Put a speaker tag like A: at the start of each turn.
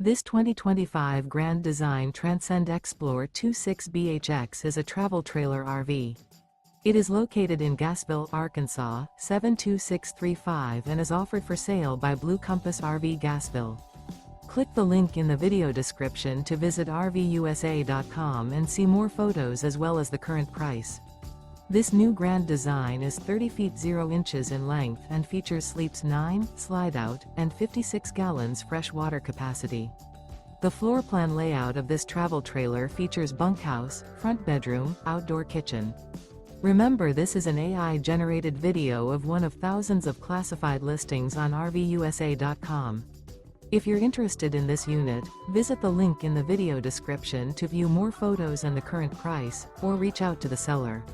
A: This 2025 Grand Design Transcend Xplor 26BHX is a travel trailer RV. It is located in Gassville, Arkansas, 72635 and is offered for sale by Blue Compass RV Gassville. Click the link in the video description to visit RVUSA.com and see more photos as well as the current price. This new Grand Design is 30 feet 0 inches in length and features sleeps 9, Slideout, and 56 gallons fresh water capacity. The floor plan layout of this travel trailer features bunkhouse, front bedroom, outdoor kitchen. Remember, this is an AI-generated video of one of thousands of classified listings on RVUSA.com. If you're interested in this unit, visit the link in the video description to view more photos and the current price, or reach out to the seller.